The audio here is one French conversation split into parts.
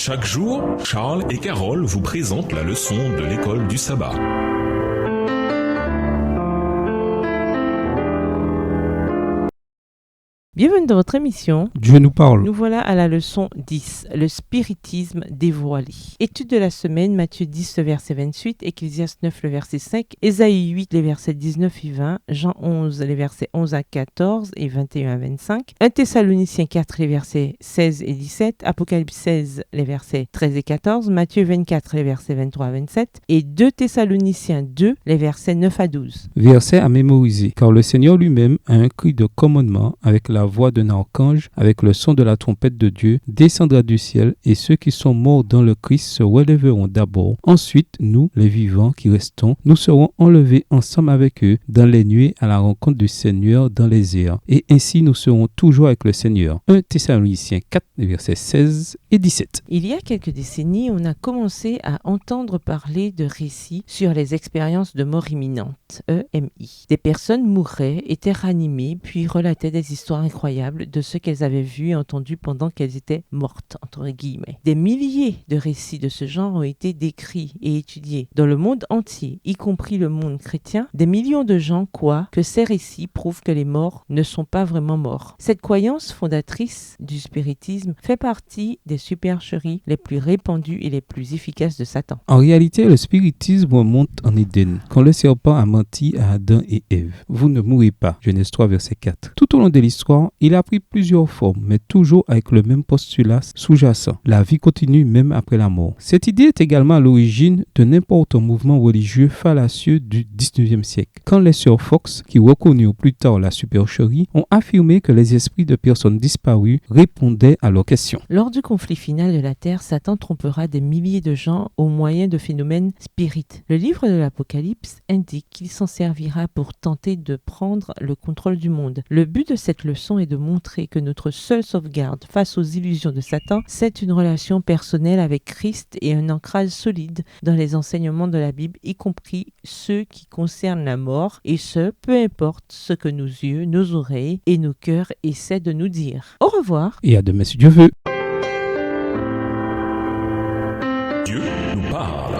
Chaque jour, Charles et Carole vous présentent la leçon de l'école du sabbat. Bienvenue dans votre émission. Dieu nous parle. Nous voilà à la leçon 10, le spiritisme dévoilé. Étude de la semaine, Matthieu 10, le verset 28, Ecclésiaste 9, le verset 5, Ésaïe 8, les versets 19 et 20, Jean 11, les versets 11 à 14 et 21 à 25, 1 Thessaloniciens 4, les versets 16 et 17, Apocalypse 16, les versets 13 et 14, Matthieu 24, les versets 23 à 27 et 2 Thessaloniciens 2, les versets 9 à 12. Verset à mémoriser, car le Seigneur lui-même a un cri de commandement avec la voix d'un archange, avec le son de la trompette de Dieu, descendra du ciel, et ceux qui sont morts dans le Christ se relèveront d'abord. Ensuite, nous, les vivants qui restons, nous serons enlevés ensemble avec eux dans les nuées à la rencontre du Seigneur dans les airs. Et ainsi, nous serons toujours avec le Seigneur. 1 Thessaloniciens 4, versets 16 et 17. Il y a quelques décennies, on a commencé à entendre parler de récits sur les expériences de mort imminente, EMI. Des personnes mouraient, étaient ranimées, puis relataient des histoires incroyables de ce qu'elles avaient vu et entendu pendant qu'elles étaient mortes, entre guillemets. Des milliers de récits de ce genre ont été décrits et étudiés dans le monde entier, y compris le monde chrétien. Des millions de gens croient que ces récits prouvent que les morts ne sont pas vraiment morts. Cette croyance fondatrice du spiritisme fait partie des supercheries les plus répandues et les plus efficaces de Satan. En réalité, le spiritisme remonte en Éden, quand le serpent a menti à Adam et Ève. Vous ne mourrez pas. Genèse 3, verset 4. Tout au long de l'histoire, il a pris plusieurs formes, mais toujours avec le même postulat sous-jacent. La vie continue même après la mort. Cette idée est également à l'origine de n'importe mouvement religieux fallacieux du 19e siècle. Quand les sœurs Fox, qui reconnurent plus tard la supercherie, ont affirmé que les esprits de personnes disparues répondaient à leurs questions. Lors du conflit final de la Terre, Satan trompera des milliers de gens au moyen de phénomènes spirites. Le livre de l'Apocalypse indique qu'il s'en servira pour tenter de prendre le contrôle du monde. Le but de cette leçon est de montrer que notre seule sauvegarde face aux illusions de Satan, c'est une relation personnelle avec Christ et un ancrage solide dans les enseignements de la Bible, y compris ceux qui concernent la mort, et ce, peu importe ce que nos yeux, nos oreilles et nos cœurs essaient de nous dire. Au revoir. Et à demain si Dieu veut. Dieu nous parle.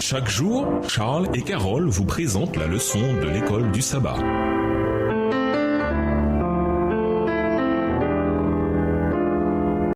Chaque jour, Charles et Carole vous présentent la leçon de l'école du sabbat.